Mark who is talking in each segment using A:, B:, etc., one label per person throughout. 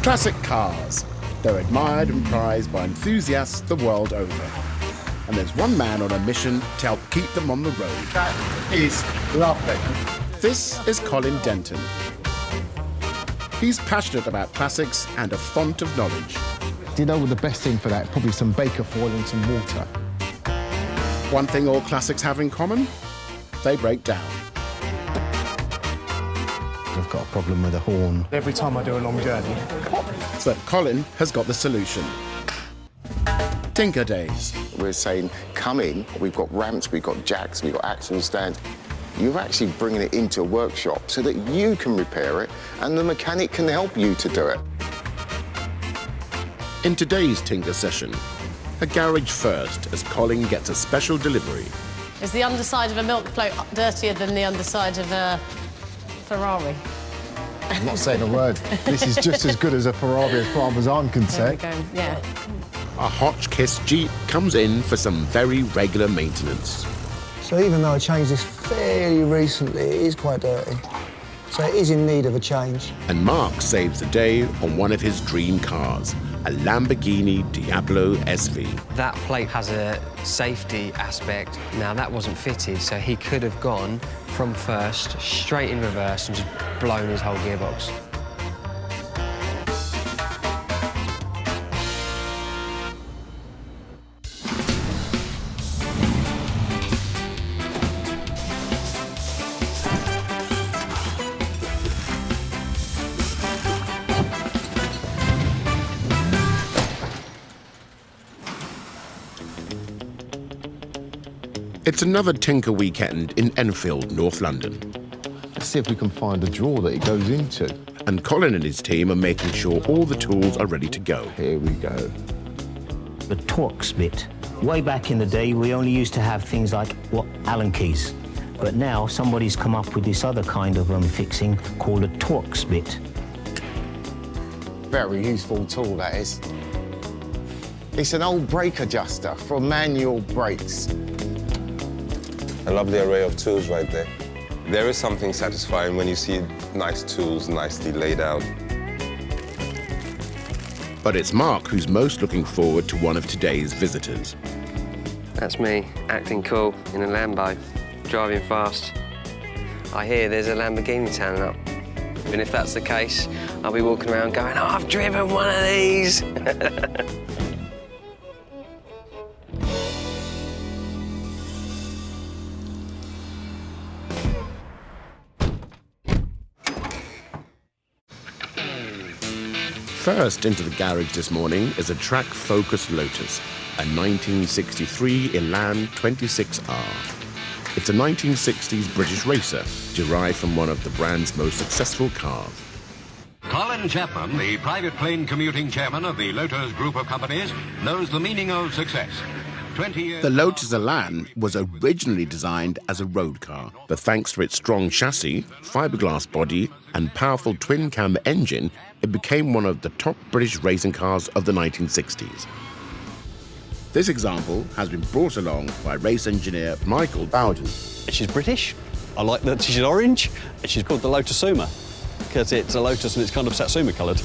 A: Classic cars. They're admired and prized by enthusiasts the world over. And there's one man on a mission to help keep them on the road.
B: That is lovely.
A: This is Colin Denton. He's passionate about classics and a font of knowledge.
C: Do you know what the best thing for that? Probably some baker foil and some water.
A: One thing all classics have in common, they break down.
C: I've got a problem with a horn.
B: Every time I do a long journey.
A: But Colin has got the solution. Tinker Days.
D: We're saying, come in, we've got ramps, we've got jacks, we've got axle stands. You're actually bringing it into a workshop so that you can repair it and the mechanic can help you to do it.
A: In today's Tinker session, a garage first as Colin gets a special delivery.
E: Is the underside of a milk float dirtier than the underside of a Ferrari?
C: I'm not saying a word. This is just as good as a Ferrari as far as I'm concerned.
E: There we go, yeah.
A: A Hotchkiss Jeep comes in for some very regular maintenance.
F: So even though I changed this fairly recently, it is quite dirty. So it is in need of a change.
A: And Mark saves the day on one of his dream cars, a Lamborghini Diablo SV.
G: That plate has a safety aspect. Now, that wasn't fitted, so he could have gone from first, straight in reverse, and just blown his whole gearbox.
A: It's another Tinker weekend in Enfield, North London.
C: Let's see if we can find a drawer that it goes into.
A: And Colin and his team are making sure all the tools are ready to go.
C: Here we go.
H: The Torx bit. Way back in the day, we only used to have things like, Allen keys. But now somebody's come up with this other kind of fixing called a Torx bit.
D: Very useful tool, that is. It's an old brake adjuster for manual brakes.
I: A lovely array of tools right there. There is something satisfying when you see nice tools nicely laid out.
A: But it's Mark who's most looking forward to one of today's visitors.
G: That's me, acting cool in a Lambo, driving fast. I hear there's a Lamborghini turning up. And if that's the case, I'll be walking around going, oh, I've driven one of these.
A: First into the garage this morning is a track-focused Lotus, a 1963 Elan 26R. It's a 1960s British racer, derived from one of the brand's most successful cars.
J: Colin Chapman, the private plane commuting chairman of the Lotus Group of companies, knows the meaning of success. 20 years
A: The Lotus Elan was originally designed as a road car, but thanks to its strong chassis, fiberglass body, and powerful twin-cam engine, it became one of the top British racing cars of the 1960s. This example has been brought along by race engineer Michael Bowden.
K: She's British. I like that she's orange, and she's called the Lotus Suma because it's a Lotus and it's kind of Satsuma coloured.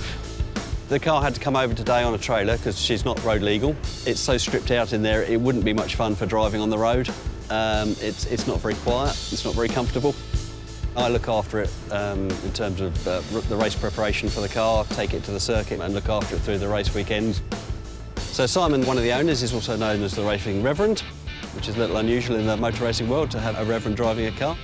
K: The car had to come over today on a trailer because she's not road legal. It's so stripped out in there, it wouldn't be much fun for driving on the road. It's not very quiet, it's not very comfortable. I look after it in terms of the race preparation for the car, take it to the circuit and look after it through the race weekends. So Simon, one of the owners, is also known as the Racing Reverend, which is a little unusual in the motor racing world to have a reverend driving a car.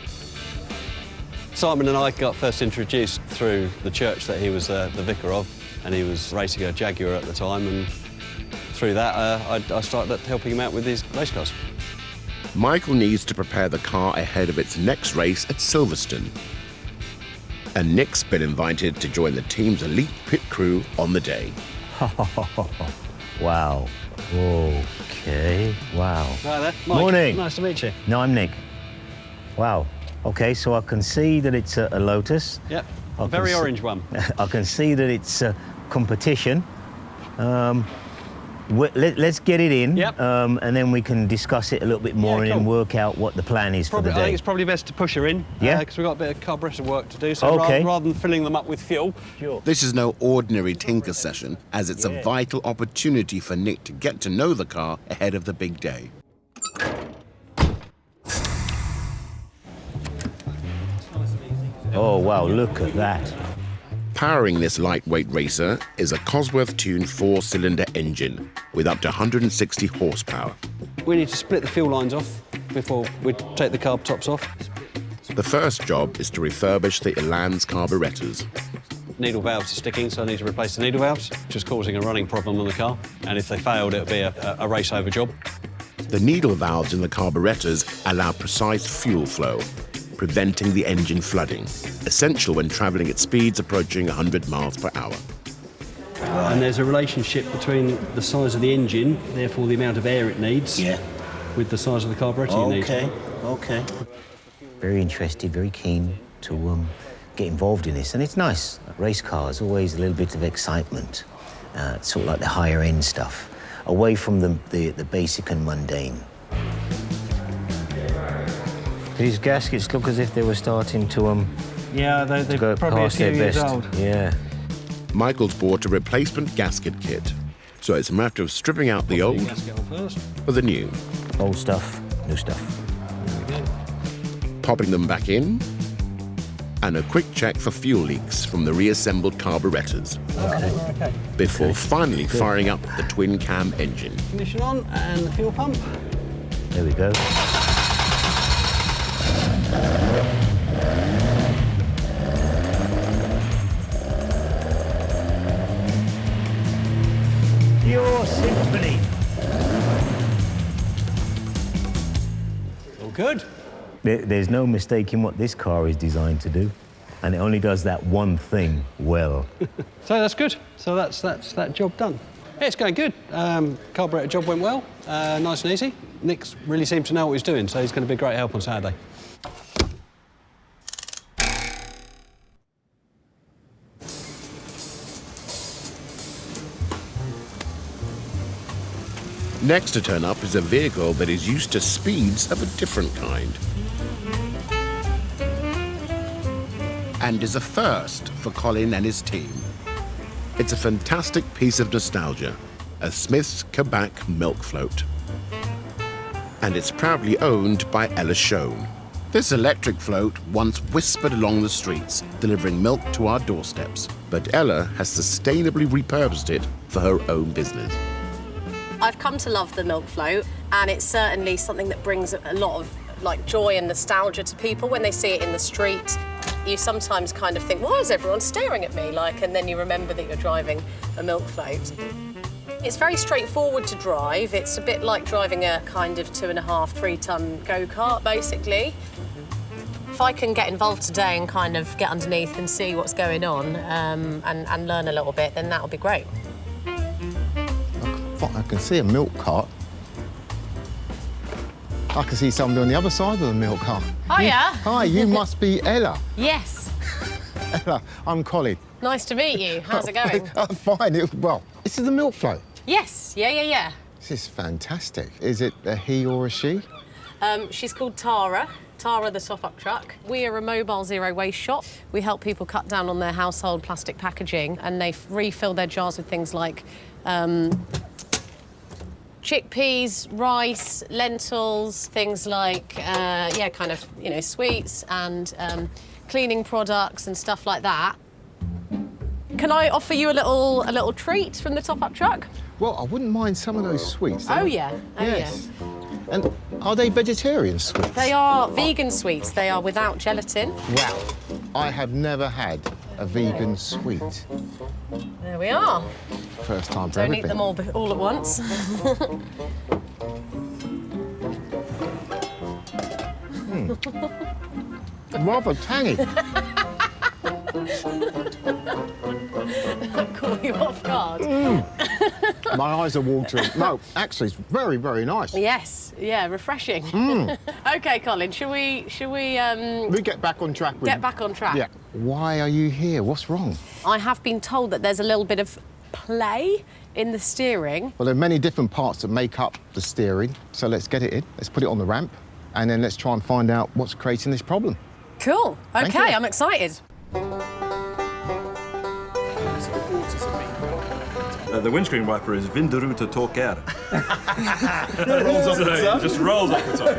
K: Simon and I got first introduced through the church that he was the vicar of, and he was racing a Jaguar at the time, and through that I started helping him out with his race cars.
A: Michael needs to prepare the car ahead of its next race at Silverstone. And Nick's been invited to join the team's elite pit crew on the day.
H: Wow. Okay. Wow.
K: Hi there. Mike.
H: Morning.
K: Nice to meet you.
H: No, I'm Nick. Wow. Okay, so I can see that it's a Lotus.
K: Yep. A very orange one.
H: I can see that it's a competition. Let's get it in,
K: Yep.
H: and then we can discuss it a little bit more and then
K: cool.
H: work out what the plan is for the
K: I think
H: day.
K: it's probably best to push her in.
H: Yeah?
K: Because we've got a bit of carburetor work to do, so
H: Okay.
K: rather than filling them up with fuel.
H: Sure.
A: This is no ordinary tinker session, as it's a vital opportunity for Nick to get to know the car ahead of the big day.
H: Oh, wow, look at that.
A: Powering this lightweight racer is a Cosworth-tuned 4-cylinder engine with up to 160 horsepower.
K: We need to split the fuel lines off before we take the carb tops off.
A: The first job is to refurbish the Elan's carburetors.
K: Needle valves are sticking, so I need to replace the needle valves, which is causing a running problem on the car. And if they failed, it would be a race-over job.
A: The needle valves in the carburetors allow precise fuel flow, preventing the engine flooding, essential when travelling at speeds approaching 100 miles per hour.
K: And there's a relationship between the size of the engine, therefore the amount of air it needs, with the size of the carburetor you need.
H: Okay. Very interested, very keen to get involved in this. And it's nice. Race cars, always a little bit of excitement. It's sort of like the higher end stuff, away from the basic and mundane. These gaskets look as if they were starting to
K: Yeah, they're
H: go
K: probably a
H: past
K: few
H: their
K: years
H: best.
K: old.
H: Yeah.
A: Michael's bought a replacement gasket kit, so it's a matter of stripping out the old for the new.
H: Old stuff, new stuff.
A: Popping them back in, and a quick check for fuel leaks from the reassembled carburetors.
K: Okay.
A: Before finally firing up the twin-cam engine.
K: Ignition on and the fuel pump.
H: There we go. Your symphony.
K: All good.
H: There's no mistaking what this car is designed to do, and it only does that one thing well.
K: So that's good. So that's that job done. Yeah, it's going good. Carburetor job went well, nice and easy. Nick really seemed to know what he was doing, so he's going to be a great help on Saturday.
A: Next to turn up is a vehicle that is used to speeds of a different kind. And is a first for Colin and his team. It's a fantastic piece of nostalgia, a Smith's Quebec milk float. And it's proudly owned by Ella Schoen. This electric float once whispered along the streets, delivering milk to our doorsteps. But Ella has sustainably repurposed it for her own business.
E: I've come to love the milk float, and it's certainly something that brings a lot of joy and nostalgia to people when they see it in the street. You sometimes kind of think, why is everyone staring at me? And then you remember that you're driving a milk float. It's very straightforward to drive. It's a bit like driving a kind of 2.5, 3-ton go-kart, basically. If I can get involved today and kind of get underneath and see what's going on and learn a little bit, then that'll be great.
C: I can see a milk cart. I can see somebody on the other side of the milk cart.
E: Oh, yeah?
C: Hi, you must be Ella.
E: Yes.
C: Ella, I'm Colin.
E: Nice to meet you. How's it going?
C: I'm fine. Well, this is the milk float.
E: Yes. Yeah.
C: This is fantastic. Is it a he or a she?
E: She's called Tara. Tara, the top-up truck. We are a mobile zero-waste shop. We help people cut down on their household plastic packaging, and they refill their jars with things like chickpeas, rice, lentils, things like, sweets and cleaning products and stuff like that. Can I offer you a little treat from the top-up truck?
C: Well, I wouldn't mind some of those sweets.
E: Oh, yeah.
C: Yes. And are they vegetarian sweets?
E: They are vegan sweets. They are without gelatin.
C: Wow. I have never had a vegan sweet.
E: There we are.
C: First time for
E: Don't
C: everything.
E: eat them all at once.
C: Rather tangy.
E: Caught you off guard.
C: My eyes are watering. No, actually, it's very, very nice.
E: Yes, yeah, refreshing. Okay, Colin, shall we
C: We get back on track.
E: Get back on track?
C: Yeah. Why are you here? What's wrong?
E: I have been told that there's a little bit of play in the steering.
C: Well, there are many different parts that make up the steering, so let's get it in. Let's put it on the ramp, and then let's try and find out what's creating this problem.
E: Cool.
C: Thank
E: OK,
C: you.
E: I'm excited.
L: The windscreen wiper is vindruute torker. Rolls off the top. Just rolls off the top.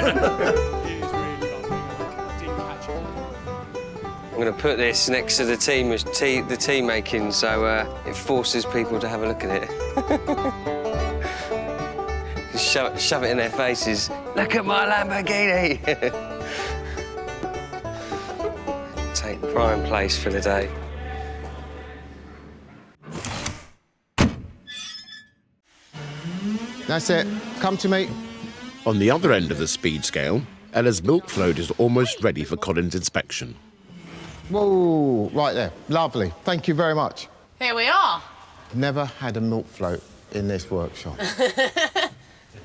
G: I'm going to put this next to the tea making, so it forces people to have a look at it. Just shove it in their faces. Look at my Lamborghini! Take prime place for the day.
C: That's it. Come to me.
A: On the other end of the speed scale, Ella's milk float is almost ready for Colin's inspection.
C: Whoa, right there. Lovely. Thank you very much.
E: Here we are.
C: Never had a milk float in this workshop.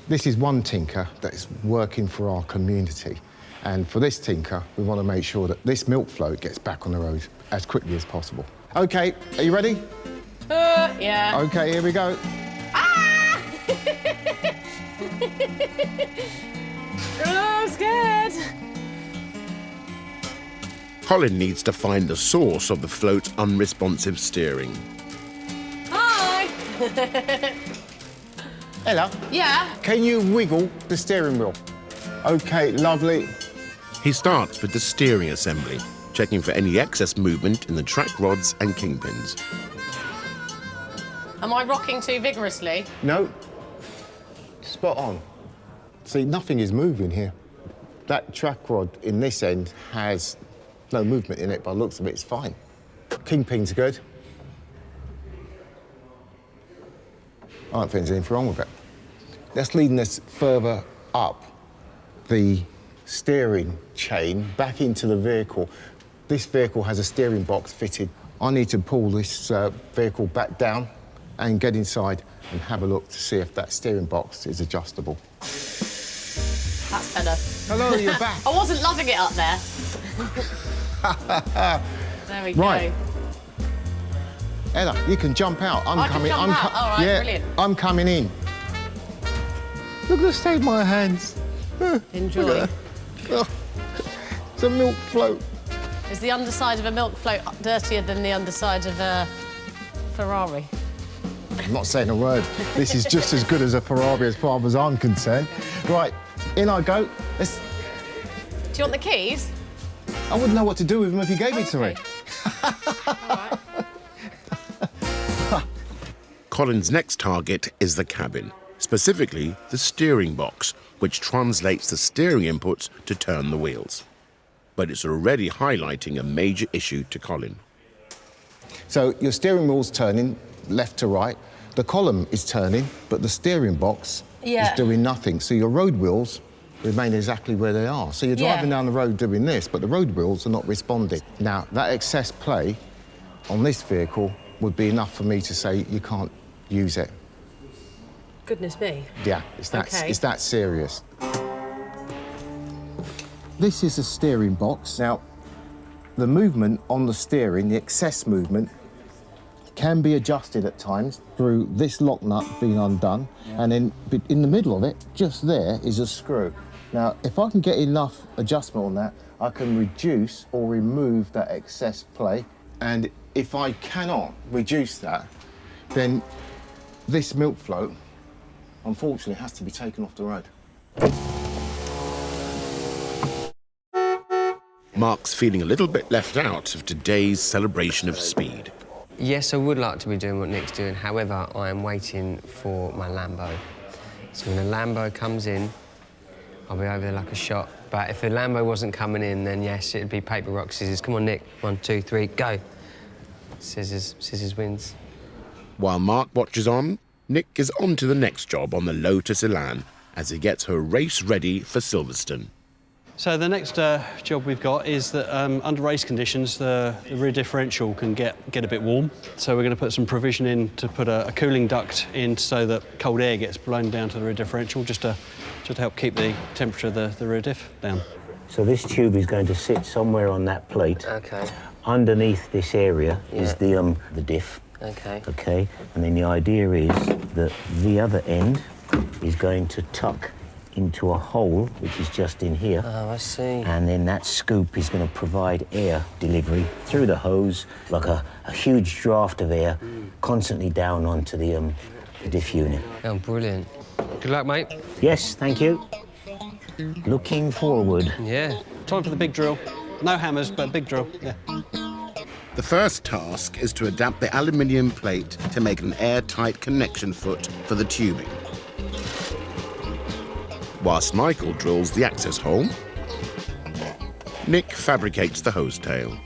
C: This is one tinker that is working for our community. And for this tinker, we want to make sure that this milk float gets back on the road as quickly as possible. OK, are you ready?
E: Yeah.
C: OK, here we go.
E: Ah! Oh, I'm scared.
A: Colin needs to find the source of the float's unresponsive steering.
E: Hi.
C: Ella?
E: Yeah?
C: Can you wiggle the steering wheel? OK, lovely.
A: He starts with the steering assembly, checking for any excess movement in the track rods and kingpins.
E: Am I rocking too vigorously?
C: No. Spot on. See, nothing is moving here. That track rod in this end has no movement in it, by the looks of it, it's fine. Kingpin's good. I don't think there's anything wrong with it. That's leading us further up the steering chain, back into the vehicle. This vehicle has a steering box fitted. I need to pull this vehicle back down and get inside and have a look to see if that steering box is adjustable.
E: That's better.
C: Hello, you're back.
E: I wasn't loving it up there. There we go.
C: Right. Ella, you can jump out.
E: I can jump out? All right,
C: yeah,
E: brilliant.
C: I'm coming in. Look at the state of my hands.
E: Enjoy.
C: Look at that. Oh, it's a milk float.
E: Is the underside of a milk float dirtier than the underside of a Ferrari?
C: I'm not saying a word. This is just as good as a Ferrari as far as I'm concerned. Right, in I go. Let's...
E: Do you want the keys?
C: I wouldn't know what to do with them if you gave it to me.
E: All right.
A: Colin's next target is the cabin, specifically the steering box, which translates the steering inputs to turn the wheels. But it's already highlighting a major issue to Colin.
C: So your steering wheel's turning left to right. The column is turning, but the steering box is doing nothing. So your road wheels remain exactly where they are. So you're driving down the road doing this, but the road wheels are not responding. Now, that excess play on this vehicle would be enough for me to say you can't use it.
E: Goodness me.
C: Yeah, it's that serious. This is a steering box. Now, the movement on the steering, the excess movement, can be adjusted at times through this lock nut being undone, and then in the middle of it, just there, is a screw. Now, if I can get enough adjustment on that, I can reduce or remove that excess play, and if I cannot reduce that, then this milk float, unfortunately, has to be taken off the road.
A: Mark's feeling a little bit left out of today's celebration of speed.
G: Yes, I would like to be doing what Nick's doing. However, I am waiting for my Lambo. So when a Lambo comes in, I'll be over there like a shot. But if the Lambo wasn't coming in, then yes, it'd be paper, rock, scissors. Come on, Nick. 1, 2, 3, go. Scissors wins.
A: While Mark watches on, Nick is on to the next job on the Lotus Elan as he gets her race ready for Silverstone.
K: So the next job we've got is that under race conditions, the rear differential can get a bit warm. So we're going to put some provision in to put a cooling duct in so that cold air gets blown down to the rear differential, just to help keep the temperature of the rear diff down.
H: So this tube is going to sit somewhere on that plate.
G: OK.
H: Underneath this area is the diff.
G: Okay.
H: Okay, and then the idea is that the other end is going to tuck into a hole, which is just in here.
G: Oh, I see.
H: And then that scoop is going to provide air delivery through the hose, like a huge draft of air, constantly down onto the diff unit.
G: Oh, brilliant. Good luck, mate.
H: Yes, thank you. Looking forward.
G: Yeah.
K: Time for the big drill. No hammers, but big drill, yeah.
A: The first task is to adapt the aluminium plate to make an airtight connection foot for the tubing. Whilst Michael drills the access hole, Nick fabricates the hose tail.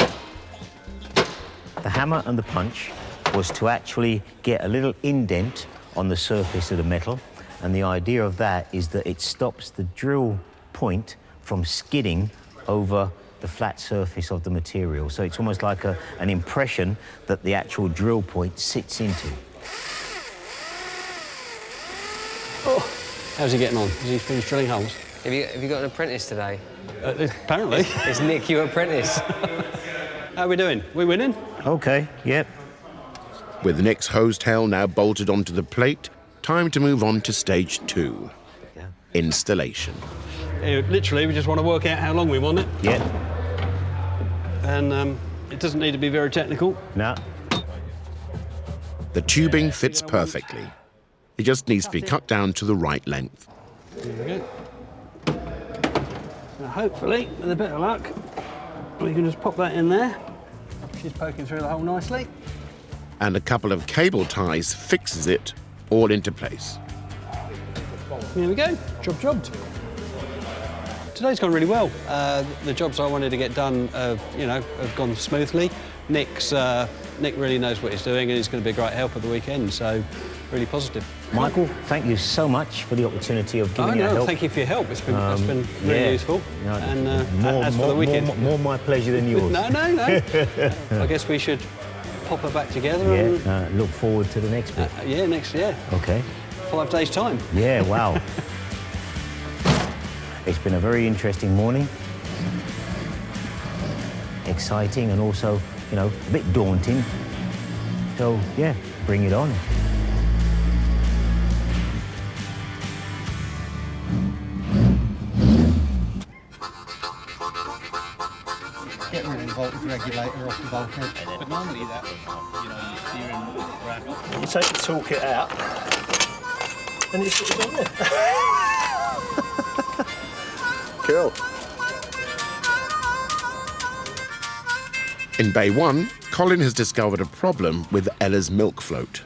H: The hammer and the punch was to actually get a little indent on the surface of the metal, and the idea of that is that it stops the drill point from skidding over the flat surface of the material. So it's almost like an impression that the actual drill point sits into.
K: Oh, how's he getting on? Has he finished drilling holes?
G: Have you got an apprentice today?
K: Apparently.
G: Is Nick your apprentice?
K: How are we doing? We winning?
H: Okay, yep.
A: With Nick's hose tail now bolted onto the plate, time to move on to stage 2.
H: Yeah.
A: Installation.
K: Literally, we just want to work out how long we want it.
H: Yep.
K: And it doesn't need to be very technical.
H: No.
A: The tubing fits perfectly. It just needs to be cut down to the right length.
K: There we go. Now, hopefully, with a bit of luck, we can just pop that in there. She's poking through the hole nicely.
A: And a couple of cable ties fixes it all into place.
K: There we go. Job jobbed. Today's gone really well. The jobs I wanted to get done have gone smoothly. Nick really knows what he's doing, and he's going to be a great help at the weekend, so really positive.
H: Michael, thank you so much for the opportunity of giving your help.
K: Thank you for your help. It's been really useful.
H: No,
K: and as for the weekend...
H: More my pleasure than yours.
K: No. I guess we should pop her back together.
H: Yeah,
K: and,
H: look forward to the next bit.
K: Next year.
H: Okay.
K: 5 days' time.
H: Yeah, wow. It's been a very interesting morning. Exciting and also, a bit daunting. So, yeah, bring it on.
B: Get rid of the voltage regulator off the bulkhead. But normally that, steering grab. You take the toolkit out, and it's sort of on there.
D: Cool.
A: In Bay 1, Colin has discovered a problem with Ella's milk float.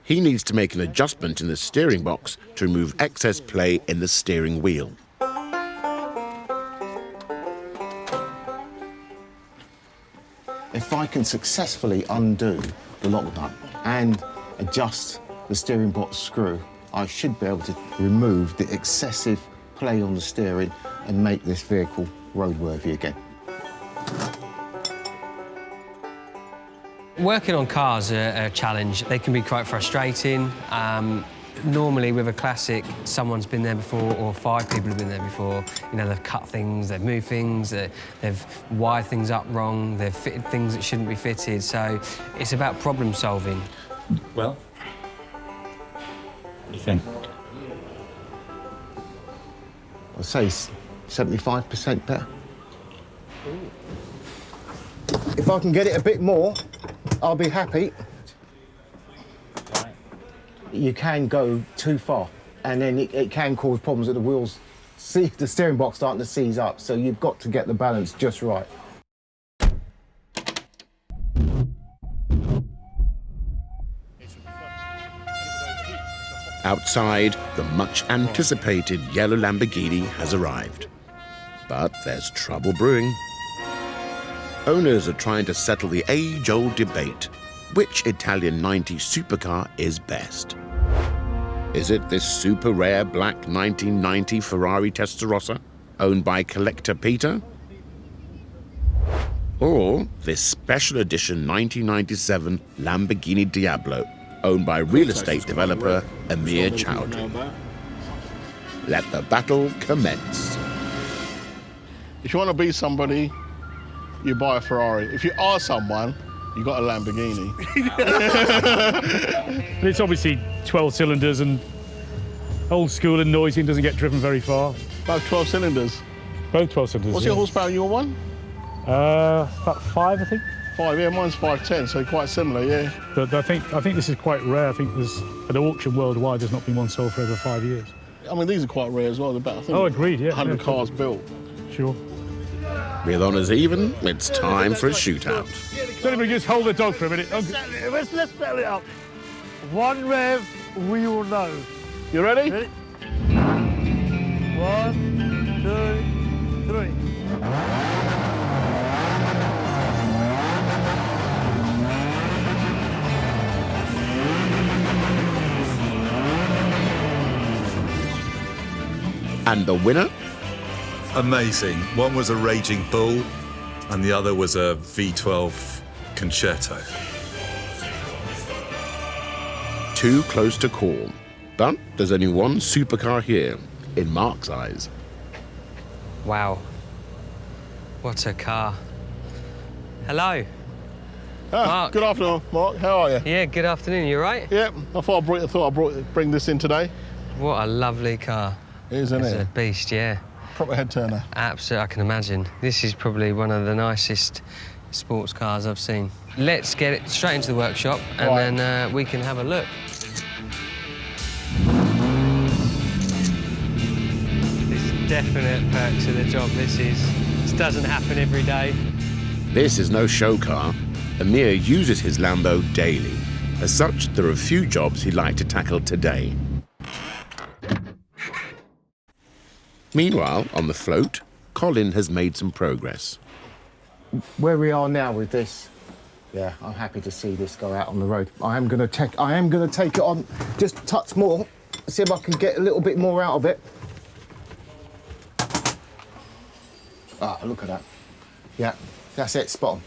A: He needs to make an adjustment in the steering box to remove excess play in the steering wheel.
C: If I can successfully undo the lock nut and adjust the steering box screw, I should be able to remove the excessive play on the steering and make this vehicle roadworthy again.
G: Working on cars are a challenge. They can be quite frustrating. Normally, with a classic, someone's been there before, or 5 people have been there before. They've cut things, they've moved things, they've wired things up wrong, they've fitted things that shouldn't be fitted. So it's about problem solving.
L: Well, what do you think?
C: I'd say 75% better. If I can get it a bit more, I'll be happy. You can go too far, and then it can cause problems at the wheels. See, the steering box starting to seize up, so you've got to get the balance just right.
A: Outside, the much-anticipated yellow Lamborghini has arrived. But there's trouble brewing. Owners are trying to settle the age-old debate. Which Italian 90s supercar is best? Is it this super rare black 1990 Ferrari Testarossa, owned by collector Peter? Or this special edition 1997 Lamborghini Diablo, owned by real estate developer Amir Chowdhury? Let the battle commence.
M: If you want to be somebody, you buy a Ferrari. If you are someone, You got a Lamborghini.
N: But it's obviously 12 cylinders and old school and noisy and doesn't get driven very far.
M: Both 12 cylinders?
N: Both 12 cylinders.
M: What's your horsepower in your one?
N: About 5, I think.
M: 5, yeah, mine's 510, so quite similar, yeah.
N: But I think this is quite rare. I think there's an auction worldwide. There's not been one sold for over 5 years.
M: I mean, these are quite rare as well. They're about, I think,
N: oh, agreed, yeah.
M: 100 cars built.
N: Sure.
A: With honours even, it's time for a shootout.
N: Does anybody just hold the dog for a minute? Let's settle it up. One rev, we will know.
M: You ready?
N: 1, 2, 3.
A: And the winner?
L: Amazing. One was a Raging Bull and the other was a V12 Concerto.
A: Too close to call. But there's only one supercar here, in Mark's eyes.
G: Wow. What a car. Hello. Mark.
M: Good afternoon, Mark. How are you?
G: Yeah, good afternoon. You all right?
M: Yeah, I thought I'd bring this in today.
G: What a lovely car.
M: Isn't it?
G: It's a beast, yeah.
M: Proper head turner.
G: Absolutely, I can imagine. This is probably one of the nicest sports cars I've seen. Let's get it straight into the workshop and then we can have a look. This definite perks of the job. This doesn't happen every day.
A: This is no show car. Amir uses his Lambo daily. As such, there are a few jobs he'd like to tackle today. Meanwhile, on the float, Colin has made some progress.
C: Where we are now with this, yeah, I'm happy to see this go out on the road. I am gonna take it on just a touch more, see if I can get a little bit more out of it. Ah, look at that. Yeah, that's it, spot on.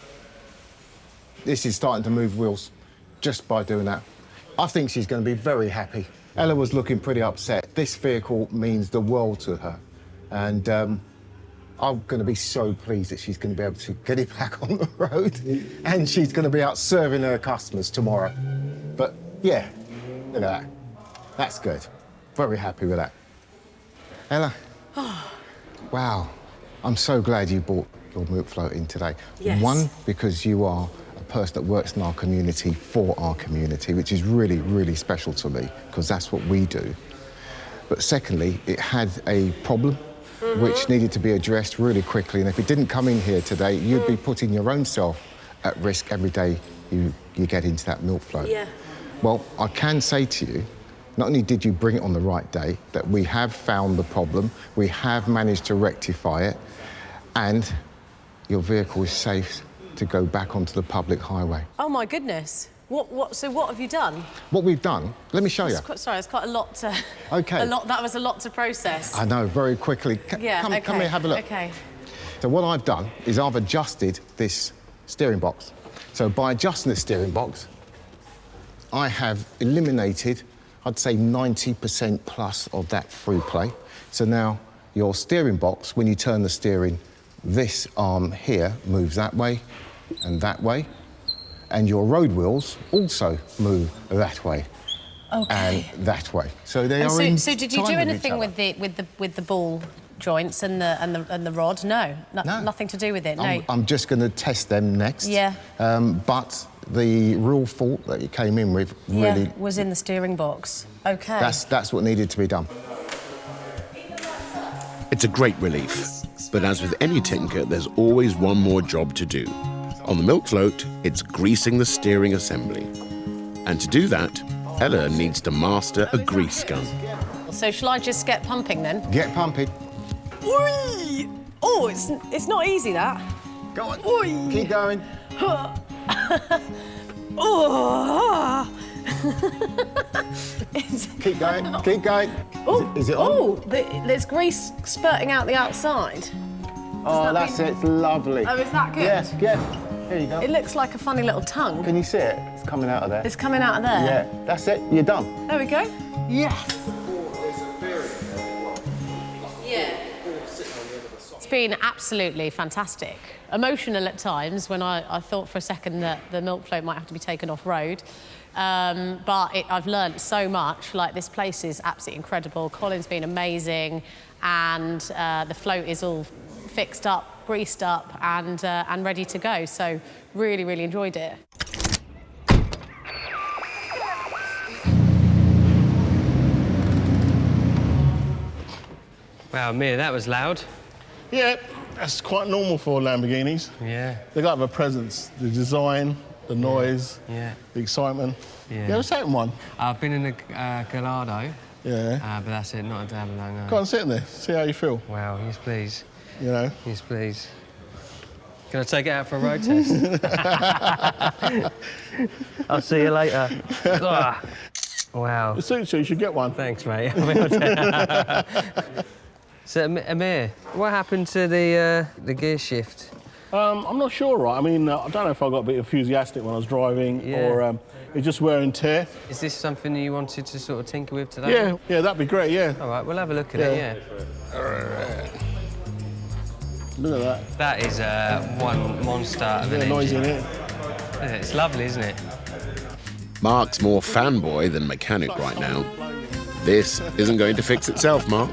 C: This is starting to move wheels just by doing that. I think she's going to be very happy. Ella was looking pretty upset. This vehicle means the world to her. And I'm going to be so pleased that she's going to be able to get it back on the road and she's going to be out serving her customers tomorrow. But yeah, look at that. That's good. Very happy with that. Ella, wow, I'm so glad you brought your milk float in today.
E: Yes.
C: One, because you are a person that works in our community for our community, which is really, really special to me because that's what we do. But secondly, it had a problem which needed to be addressed really quickly. And if it didn't come in here today, you'd be putting your own self at risk every day you get into that milk float.
E: Yeah.
C: Well, I can say to you, not only did you bring it on the right day, that we have found the problem, we have managed to rectify it, and your vehicle is safe to go back onto the public highway.
E: Oh my goodness. So what have you done?
C: What we've done, let me show you.
E: Sorry, it's quite a lot to...
C: OK.
E: That was a lot to process.
C: I know, very quickly. Come here, have a look.
E: OK.
C: So what I've done is I've adjusted this steering box. So by adjusting the steering box, I have eliminated, I'd say 90% plus of that free play. So now your steering box, when you turn the steering, this arm here moves that way and that way. And your road wheels also move that way and that way. So they are in.
E: So did you do anything with the ball joints and the rod? No, nothing to do with it. No.
C: I'm just going to test them next.
E: Yeah.
C: But the real fault that you came in with really
E: was in the steering box. OK.
C: That's what needed to be done.
A: It's a great relief, but as with any tinker, there's always one more job to do. On the milk float, it's greasing the steering assembly. And to do that, Ella needs to master a grease gun.
E: So shall I just get pumping then?
C: Get pumping.
E: Whee! Oh, it's not easy, that.
C: Go on.
E: Whee!
C: Keep going.
E: Oh!
C: Keep going, keep going.
E: Oh,
C: is it on?
E: Oh, there's grease spurting out the outside.
C: Oh, that's it, it's lovely.
E: Oh, is that good?
C: Yes, yes. Here you go.
E: It looks like a funny little tongue.
C: Can you see it? It's coming out of there.
E: It's coming out of there?
C: Yeah, that's it, you're done.
E: There we go. Yes. Yeah. It's been absolutely fantastic. Emotional at times when I thought for a second that the milk float might have to be taken off-road. But I've learned so much. Like, this place is absolutely incredible. Colin's been amazing, and the float is all fixed up, greased up, and ready to go. So really, really enjoyed it.
G: Wow, Amir, that was loud.
M: Yeah, that's quite normal for Lamborghinis.
G: Yeah.
M: They got a presence, the design, the noise, the excitement.
G: Yeah.
M: You ever sat in one?
G: I've been in a Gallardo.
M: Yeah.
G: But that's it, not a Diablo, no.
M: Go on, sit in there, see how you feel.
G: Wow, yes, please.
M: You know?
G: Yes, please. Can I take it out for a road test? I'll see you later. Wow.
M: It suits you, you should get one.
G: Thanks, mate. So, Amir, what happened to the gear shift?
M: I'm not sure, right? I mean, I don't know if I got a bit enthusiastic when I was driving or it's just wear and tear.
G: Is this something you wanted to sort of tinker with today?
M: Yeah, that'd be great, yeah.
G: All right, we'll have a look at it, yeah.
M: Look at that.
G: That is one monster of an
M: noisy,
G: engine.
M: Isn't it?
G: It's lovely, isn't it?
A: Mark's more fanboy than mechanic right now. This isn't going to fix itself, Mark.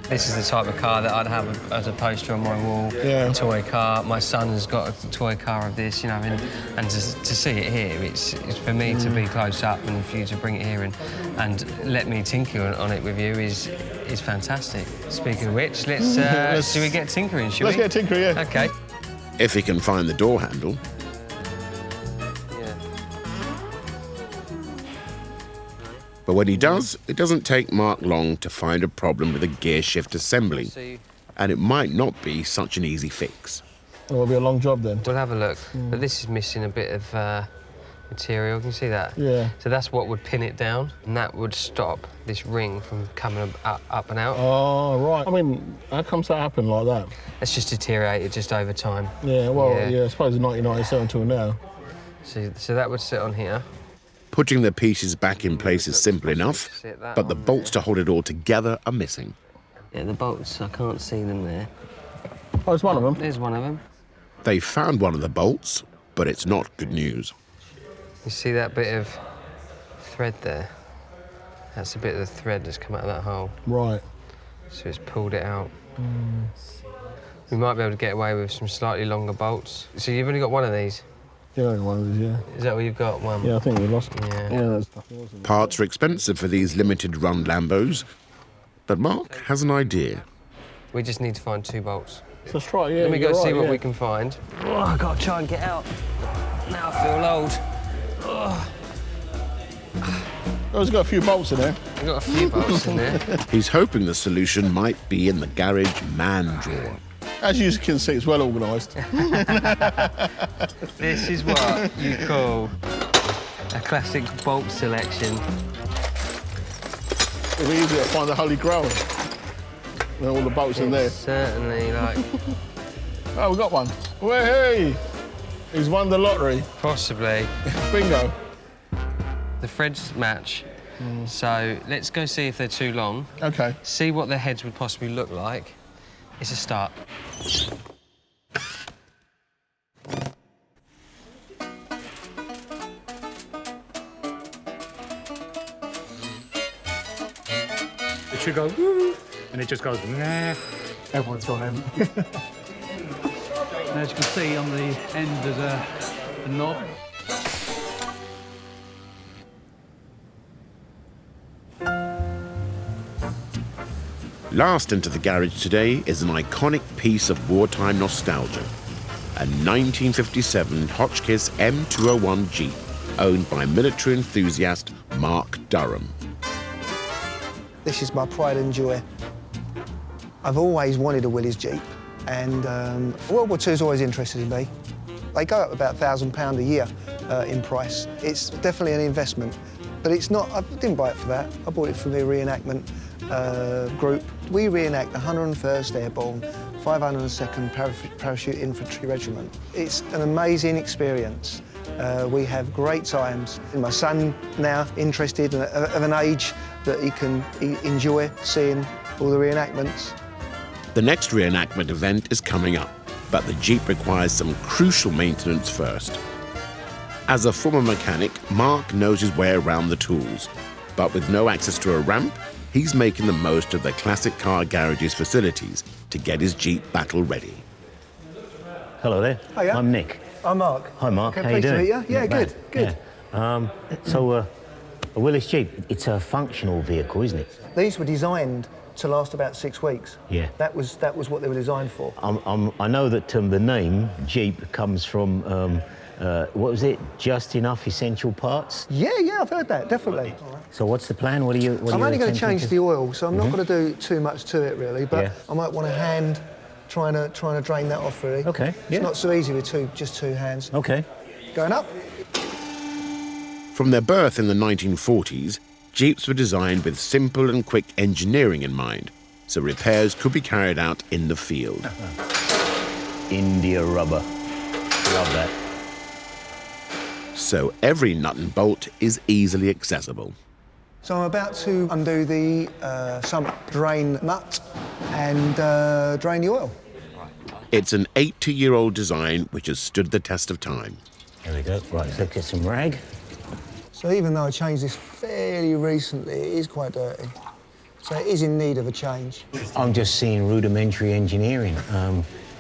G: This is the type of car that I'd have as a poster on my wall, a toy car. My son has got a toy car of this, you know, and to see it here, it's for me to be close up and for you to bring it here and let me tinker on it with you is fantastic. Speaking of which, let's should we get tinkering, shall we?
M: Let's get tinkering, yeah.
G: OK.
A: If he can find the door handle. But when he does, it doesn't take Mark long to find a problem with the gear shift assembly. And it might not be such an easy fix.
M: It'll be a long job then.
G: We'll have a look. But this is missing a bit of material. Can you see that?
M: Yeah.
G: So that's what would pin it down, and that would stop this ring from coming up and out.
M: Oh, right. I mean, how comes that happen like that?
G: It's just deteriorated just over time.
M: Yeah, well, yeah I suppose 1997 until now.
G: So that would sit on here.
A: Putting the pieces back in place is simple enough, but the bolts to hold it all together are missing.
G: Yeah, the bolts, I can't see them there.
M: Oh, there's one of them.
G: There's one of them.
A: They found one of the bolts, but it's not good news.
G: You see that bit of thread there? That's a bit of the thread that's come out of that hole.
M: Right.
G: So it's pulled it out. We might be able to get away with some slightly longer bolts. So you've only got one of these?
M: Yeah, one of these, yeah.
G: Is that what you've got, one?
M: Yeah, I think we lost it.
G: Yeah.
A: Parts are expensive for these limited-run Lambos, but Mark has an idea.
G: We just need to find 2 bolts.
M: Let's try, yeah.
G: Let me go see what we can find. Oh, I've got to try and get out. Now I feel old. Oh,
M: it's got a few bolts in there.
G: I've got a few bolts in there.
A: He's hoping the solution might be in the garage man drawer.
M: As you can see, it's well organised.
G: This is what you call a classic bolt selection.
M: It'll be easier to find the Holy Grail. With all the bolts in there.
G: Certainly, like...
M: Oh, we got one. Hey! He's won the lottery.
G: Possibly.
M: Bingo.
G: The threads match. So let's go see if they're too long.
M: OK.
G: See what their heads would possibly look like. It's a start.
O: It should go woo, and it just goes nah. Everyone's gone in.
P: And as you can see on the end, there's a knob.
A: Last into the garage today is an iconic piece of wartime nostalgia. A 1957 Hotchkiss M201 Jeep, owned by military enthusiast Mark Durham.
F: This is my pride and joy. I've always wanted a Willys Jeep, and World War II's always interested me. They go up about £1,000 a year in price. It's definitely an investment, but it's not. I didn't buy it for that. I bought it for the reenactment group. We reenact the 101st Airborne, 502nd Parachute Infantry Regiment. It's an amazing experience. We have great times. My son now interested of an age that he can enjoy seeing all the reenactments.
A: The next reenactment event is coming up, but the Jeep requires some crucial maintenance first. As a former mechanic, Mark knows his way around the tools, but with no access to a ramp, he's making the most of the classic car garage's facilities to get his Jeep battle ready.
H: Hello there.
F: Hiya.
H: I'm Nick.
F: I'm Mark.
H: Hi, Mark.
F: Okay,
H: How you
F: pleased to
H: doing?
F: meet you. Yeah,
H: Not
F: good,
H: bad.
F: good.
H: Yeah. So, a Willis Jeep, it's a functional vehicle, isn't it?
F: These were designed to last about 6 weeks.
H: Yeah.
F: That was what they were designed for.
H: I know that the name Jeep comes from, what was it? Just enough essential parts?
F: Yeah, I've heard that, definitely.
H: So what's the plan? What are you
F: I'm only going to change the oil, so I'm not
H: Mhm.
F: going to do too much to it, really, but
H: Yeah.
F: I might want a hand trying to drain that off, really.
H: Okay, yeah.
F: It's not so easy with just two hands.
H: Okay.
F: Going up.
A: From their birth in the 1940s, Jeeps were designed with simple and quick engineering in mind, so repairs could be carried out in the field.
H: India rubber. Love that.
A: So every nut and bolt is easily accessible.
F: So I'm about to undo the sump drain nut and drain the oil.
A: It's an 80-year-old design which has stood the test of time.
H: There we go. Right, so let's get some rag.
F: So even though I changed this fairly recently, it is quite dirty. So it is in need of a change.
H: I'm just seeing rudimentary engineering,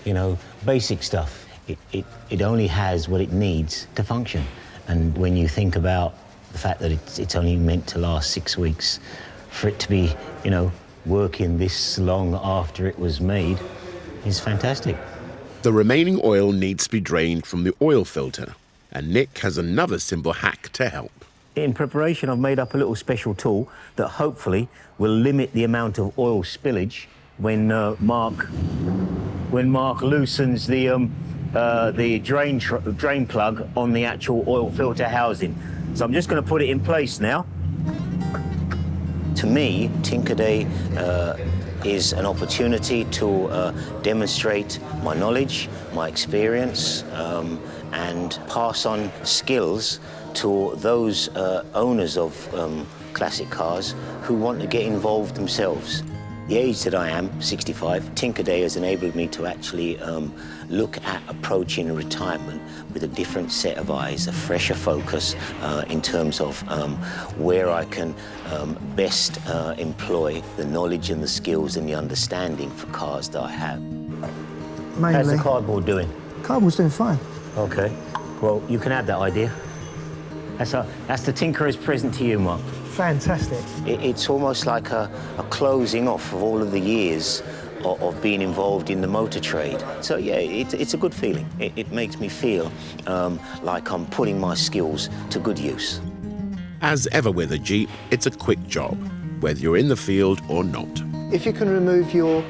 H: you know, basic stuff. It only has what it needs to function. And when you think about the fact that it's only meant to last 6 weeks, for it to be, you know, working this long after it was made is fantastic.
A: The remaining oil needs to be drained from the oil filter, and Nick has another simple hack to help.
H: In preparation, I've made up a little special tool that hopefully will limit the amount of oil spillage when Mark loosens the drain plug on the actual oil filter housing. So I'm just going to put it in place now. To me, Tinker Day is an opportunity to demonstrate my knowledge, my experience, and pass on skills to those owners of classic cars who want to get involved themselves. The age that I am, 65, Tinker Day has enabled me to actually look at approaching retirement with a different set of eyes, a fresher focus in terms of where I can best employ the knowledge and the skills and the understanding for cars that I have.
F: Mainly.
H: How's the cardboard doing?
F: Cardboard's doing fine.
H: Okay. Well, you can have that idea. That's the tinkerer's present to you, Mark.
F: Fantastic.
H: It's almost like a closing off of all of the years of being involved in the motor trade. So yeah, it's a good feeling. It makes me feel like I'm putting my skills to good use.
A: As ever with a Jeep, it's a quick job, whether you're in the field or not.
F: If you can remove your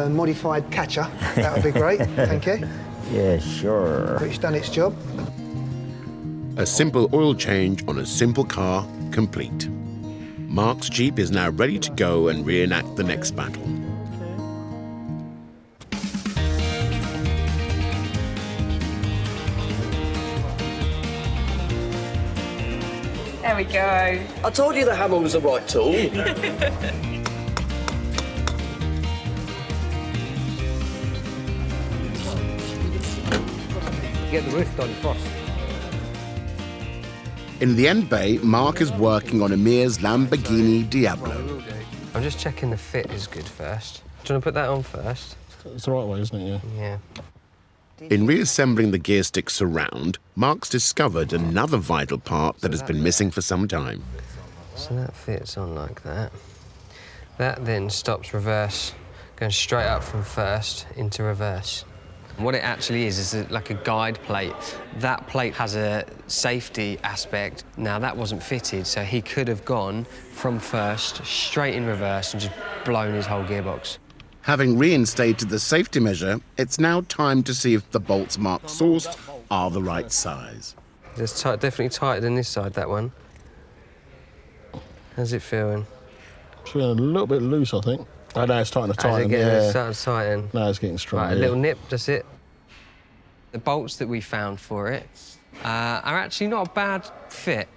F: modified catcher, that would be great. Thank you.
H: Yeah, sure.
F: It's done its job.
A: A simple oil change on a simple car, complete. Mark's Jeep is now ready to go and reenact the next battle.
Q: There we go.
R: I told you the hammer was the right tool.
B: Get the roof done first.
A: In the end bay, Mark is working on Amir's Lamborghini Diablo.
G: I'm just checking the fit is good first. Do you want to put that on first?
M: It's the right way, isn't it?
G: Yeah.
A: In reassembling the gear stick surround, Mark's discovered another vital part that has been missing for some time.
G: So that fits on like that. That then stops reverse, going straight up from first into reverse. What it actually is like a guide plate. That plate has a safety aspect. Now, that wasn't fitted, so he could have gone from first, straight in reverse, and just blown his whole gearbox.
A: Having reinstated the safety measure, it's now time to see if the bolts Mark sourced are the right size.
G: It's definitely tighter than this side, that one. How's it feeling?
M: It's feeling a little bit loose, I think. Oh, no, it's starting to tighten.
G: Starting to tighten.
M: No, it's getting strong.
G: Right, a little nip, that's it. The bolts that we found for it are actually not a bad fit.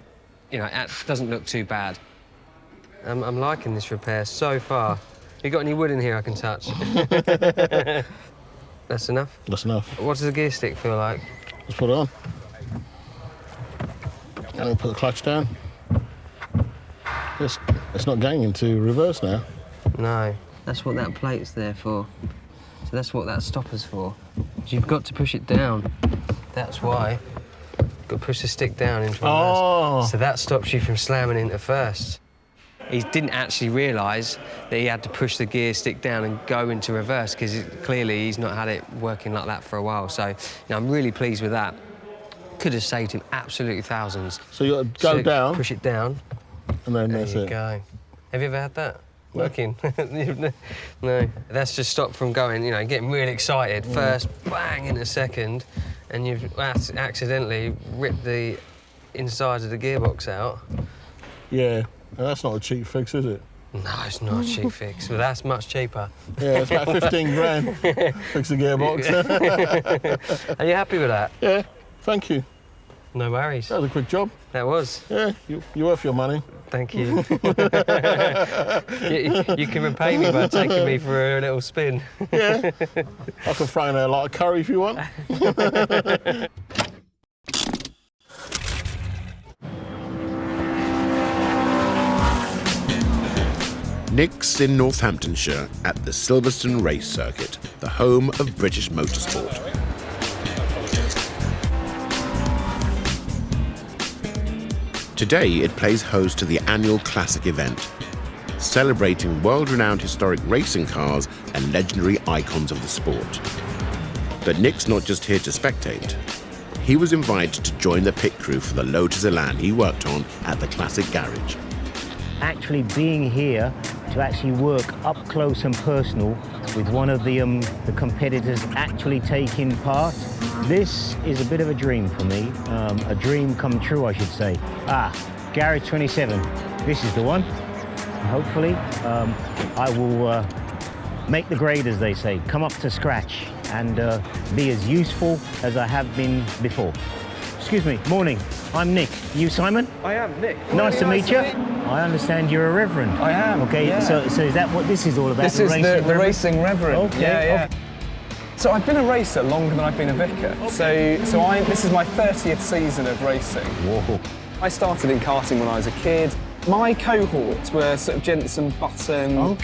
G: You know, it doesn't look too bad. I'm liking this repair so far. You got any wood in here I can touch? That's enough?
M: That's enough.
G: What does the gear stick feel like?
M: Let's put it on. And then put the clutch down. It's not going into reverse now.
G: No, that's what that plate's there for. So that's what that stopper's for. You've got to push it down. That's why. You've got to push the stick down into reverse.
M: Oh.
G: So that stops you from slamming into first. He didn't actually realise that he had to push the gear stick down and go into reverse, because clearly he's not had it working like that for a while. So, I'm really pleased with that. Could have saved him absolutely thousands.
M: So you got to go down.
G: Push it down.
M: And then that's it.
G: There you go. Have you ever had that? Working? No. That's just stopped from going, getting really excited. First, bang, in a second, and you've accidentally ripped the inside of the gearbox out.
M: Yeah, and that's not a cheap fix, is it?
G: No, it's not a cheap fix, but that's much cheaper.
M: Yeah, it's about 15 grand. Fix the gearbox.
G: Are you happy with that?
M: Yeah, thank you.
G: No worries.
M: That was a quick job.
G: That was.
M: Yeah, you're worth your money.
G: Thank you. You can repay me by taking me for a little spin.
M: Yeah. I can throw in a lot of curry if you want.
A: Nick's in Northamptonshire at the Silverstone race circuit, the home of British motorsport. Today, it plays host to the annual classic event, celebrating world-renowned historic racing cars and legendary icons of the sport. But Nick's not just here to spectate. He was invited to join the pit crew for the Lotus Elan he worked on at the classic garage.
H: Actually being here to actually work up close and personal with one of the competitors actually taking part, this is a bit of a dream for me, a dream come true, I should say. Garage 27, this is the one. Hopefully, I will make the grade, as they say, come up to scratch and be as useful as I have been before. Excuse me, morning. I'm Nick. You Simon?
S: I am Nick.
H: Nice to meet you. I understand you're a reverend.
S: I am.
H: Okay,
S: yeah.
H: so is that what this is all about?
S: This is the racing reverend.
H: Okay.
S: Yeah. So I've been a racer longer than I've been a vicar. Okay. So this is my 30th season of racing.
H: Whoa.
S: I started in karting when I was a kid. My cohorts were sort of Jensen Button,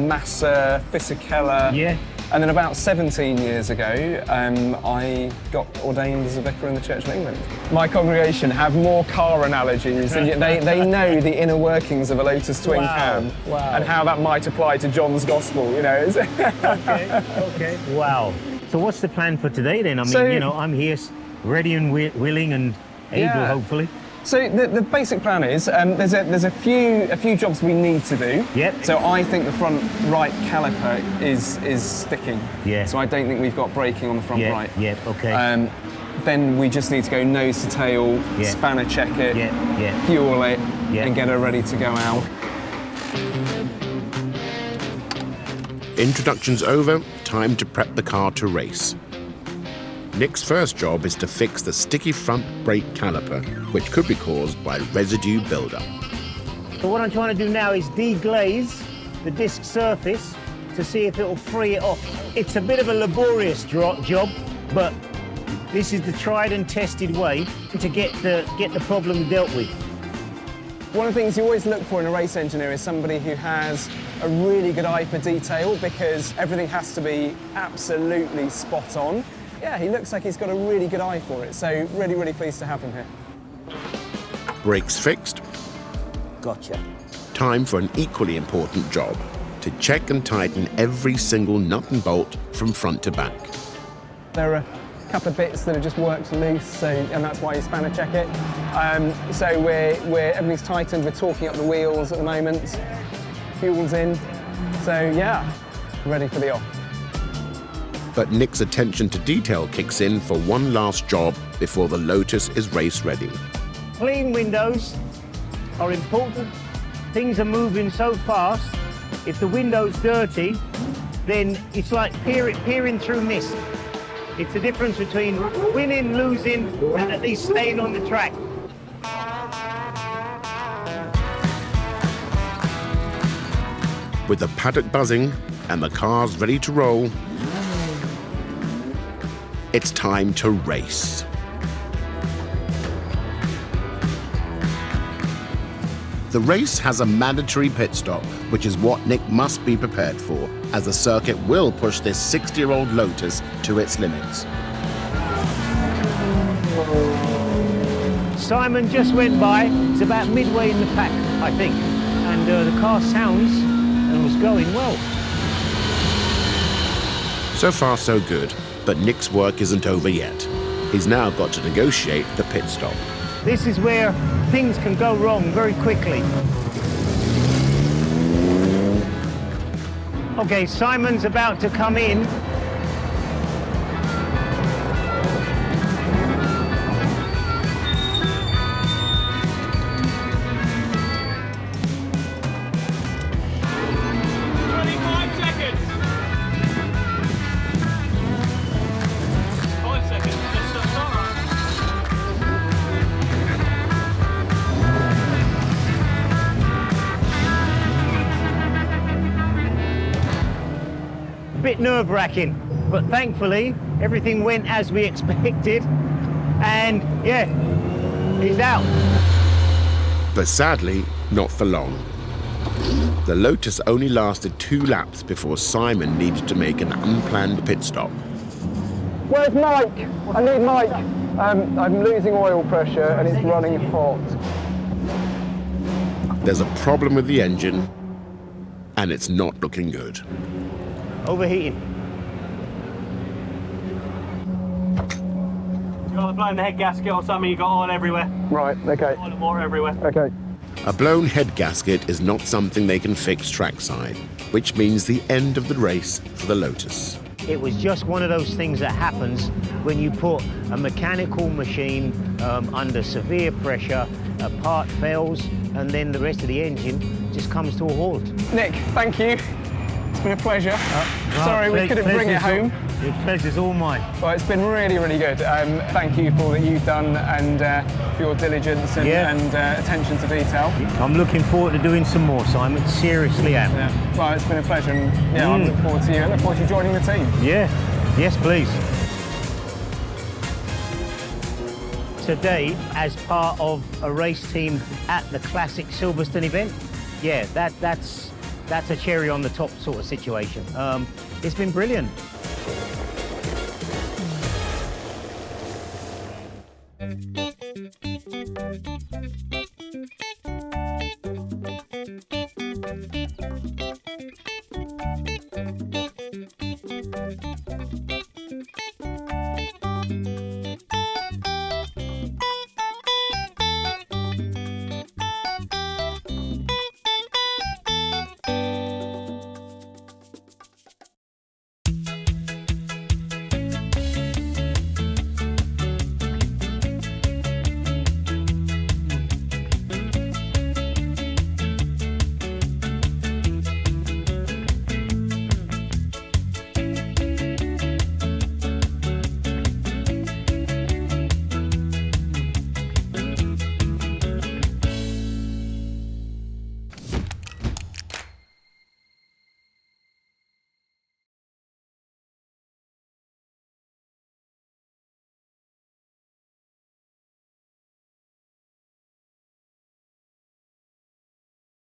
S: Massa, Fisichella.
H: Yeah.
S: And then about 17 years ago, I got ordained as a vicar in the Church of England. My congregation have more car analogies, and they know the inner workings of a Lotus twin cam and how that might apply to John's Gospel,
H: Okay. Wow. So what's the plan for today then? I mean, I'm here ready and willing and able, hopefully.
S: So the basic plan is there's a few jobs we need to do.
H: Yep.
S: So I think the front right caliper is sticking.
H: Yeah.
S: So I don't think we've got braking on the front right.
H: Yep. Okay.
S: Then we just need to go nose to tail, spanner check it, fuel it, and get her ready to go out.
A: Introductions over, time to prep the car to race. Nick's first job is to fix the sticky front brake caliper, which could be caused by residue buildup.
H: So what I'm trying to do now is deglaze the disc surface to see if it'll free it off. It's a bit of a laborious job, but this is the tried and tested way to get the problem dealt with.
S: One of the things you always look for in a race engineer is somebody who has a really good eye for detail, because everything has to be absolutely spot on. Yeah, he looks like he's got a really good eye for it, so really, really pleased to have him here.
A: Brakes fixed.
H: Gotcha.
A: Time for an equally important job, to check and tighten every single nut and bolt from front to back.
S: There are a couple of bits that have just worked loose, and that's why you spanner check it. So everything's tightened, we're torquing up the wheels at the moment, fuel's in, so yeah, ready for the off.
A: But Nick's attention to detail kicks in for one last job before the Lotus is race ready.
H: Clean windows are important. Things are moving so fast. If the window's dirty, then it's like peering through mist. It's the difference between winning, losing, and at least staying on the track.
A: With the paddock buzzing and the cars ready to roll, it's time to race. The race has a mandatory pit stop, which is what Nick must be prepared for, as the circuit will push this 60-year-old Lotus to its limits.
H: Simon just went by. It's about midway in the pack, I think. And the car sounds and was going well.
A: So far, so good. But Nick's work isn't over yet. He's now got to negotiate the pit stop.
H: This is where things can go wrong very quickly. Okay, Simon's about to come in. Bit nerve-wracking, but thankfully everything went as we expected, and yeah, he's out.
A: But sadly, not for long. The Lotus only lasted 2 laps before Simon needed to make an unplanned pit stop.
S: Where's Mike? I need Mike. I'm losing oil pressure and it's running hot.
A: There's a problem with the engine, and it's not looking good.
H: Overheating.
T: You got to blow in the head gasket or something, you got oil everywhere.
S: Right, okay.
T: Oil and water everywhere.
S: Okay.
A: A blown head gasket is not something they can fix trackside, which means the end of the race for the Lotus.
H: It was just one of those things that happens when you put a mechanical machine under severe pressure, a part fails, and then the rest of the engine just comes to a halt.
S: Nick, thank you. It's been a pleasure. Sorry we couldn't bring it home.
H: The pleasure's all mine.
S: Well, it's been really, really good. Thank you for all that you've done and for your diligence and attention to detail.
H: I'm looking forward to doing some more, Simon. Seriously am.
S: Yeah. Well, it's been a pleasure, and I look forward to you. I look forward to you joining the team.
H: Yeah. Yes, please. Today, as part of a race team at the classic Silverstone event, yeah, that's a cherry on the top sort of situation. It's been brilliant.